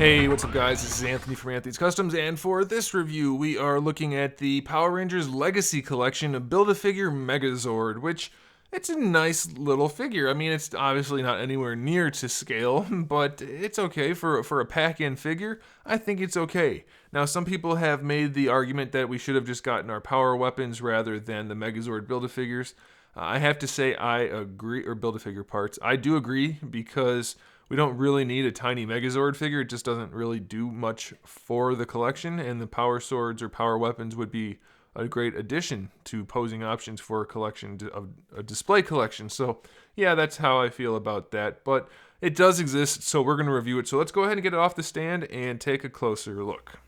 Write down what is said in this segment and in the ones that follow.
Hey, what's up guys? This is Anthony from AnthonysCustoms, and for this review we are looking at the Power Rangers Legacy Collection of Build-A-Figure Megazord, which it's a nice little figure. I mean, it's obviously not anywhere near to scale, but it's okay for a pack-in figure. I think it's okay. Now, some people have made the argument that we should have just gotten our power weapons rather than the Megazord Build-A-Figures. I have to say I agree, or Build-A-Figure parts. I do agree because we don't really need a tiny Megazord figure. It just doesn't really do much for the collection, and the power swords or power weapons would be a great addition to posing options for a collection, a display collection. So yeah, that's how I feel about that, but it does exist, so we're going to review it. So let's go ahead and get it off the stand and take a closer look.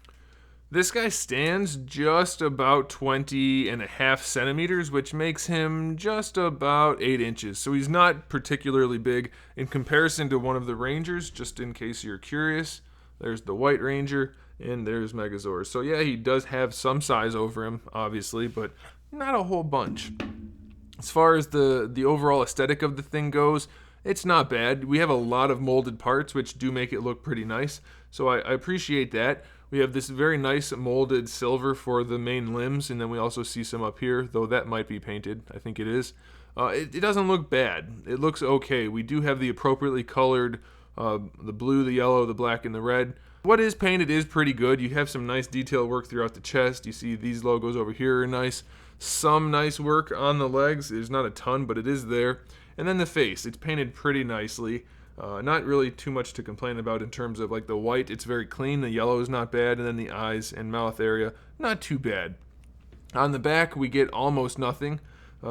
This guy stands just about 20.5 centimeters, which makes him just about 8 inches. So he's not particularly big in comparison to one of the Rangers, just in case you're curious. There's the White Ranger, and there's Megazord. So yeah, he does have some size over him, obviously, but not a whole bunch. As far as the overall aesthetic of the thing goes, it's not bad. We have a lot of molded parts, which do make it look pretty nice. So I appreciate that. We have this very nice molded silver for the main limbs, and then we also see some up here, though that might be painted. I think it is. It doesn't look bad. It looks okay. We do have the appropriately colored, the blue, the yellow, the black, and the red. What is painted is pretty good. You have some nice detail work throughout the chest. You see these logos over here are nice. Some nice work on the legs. There's not a ton, but it is there. And then the face. It's painted pretty nicely. Not really too much to complain about in terms of like the white. It's very clean. The yellow is not bad. And then the eyes and mouth area, not too bad. On the back, we get almost nothing.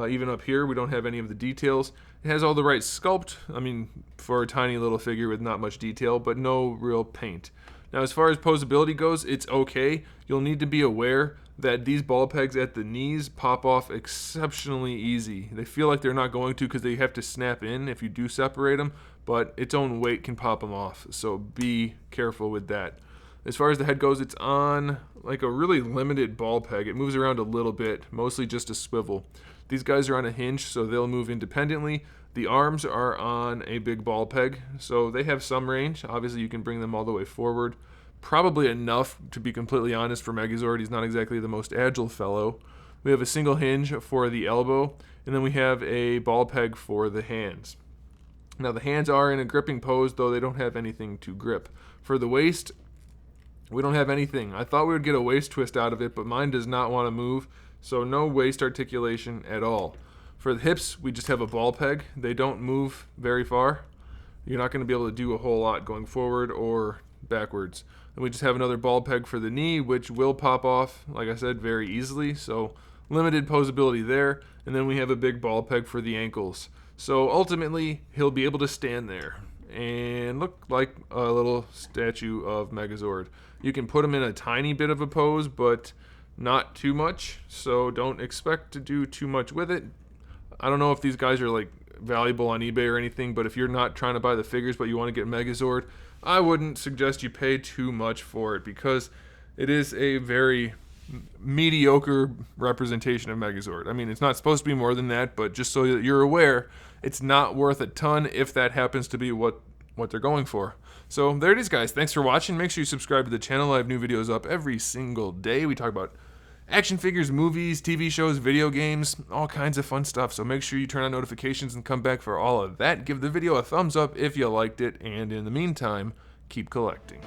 Even up here, we don't have any of the details. It has all the right sculpt. I mean, for a tiny little figure with not much detail, but no real paint. Now, as far as posability goes, it's okay. You'll need to be aware that these ball pegs at the knees pop off exceptionally easy. They feel like they're not going to because they have to snap in if you do separate them, but its own weight can pop them off, so be careful with that. As far as the head goes, it's on like a really limited ball peg. It moves around a little bit, mostly just a swivel. These guys are on a hinge, so they'll move independently. The arms are on a big ball peg, so they have some range. Obviously, you can bring them all the way forward. Probably enough, to be completely honest, for Megazord. He's not exactly the most agile fellow. We have a single hinge for the elbow, and then we have a ball peg for the hands. Now, the hands are in a gripping pose, though they don't have anything to grip. For the waist, we don't have anything. I thought we would get a waist twist out of it, but mine does not want to move, so no waist articulation at all. For the hips, we just have a ball peg. They don't move very far. You're not going to be able to do a whole lot going forward or backwards. And we just have another ball peg for the knee, which will pop off, like I said, very easily. So limited posability there. And then we have a big ball peg for the ankles. So ultimately, he'll be able to stand there and look like a little statue of Megazord. You can put him in a tiny bit of a pose, but not too much. So don't expect to do too much with it. I don't know if these guys are like valuable on eBay or anything, but if you're not trying to buy the figures but you want to get Megazord, I wouldn't suggest you pay too much for it because it is a very mediocre representation of Megazord. I mean, it's not supposed to be more than that, but just so that you're aware, it's not worth a ton if that happens to be what they're going for. So there it is, guys. Thanks for watching. Make sure you subscribe to the channel. I have new videos up every single day. We talk about action figures, movies, TV shows, video games, all kinds of fun stuff. So make sure you turn on notifications and come back for all of that. Give the video a thumbs up if you liked it, and in the meantime, keep collecting.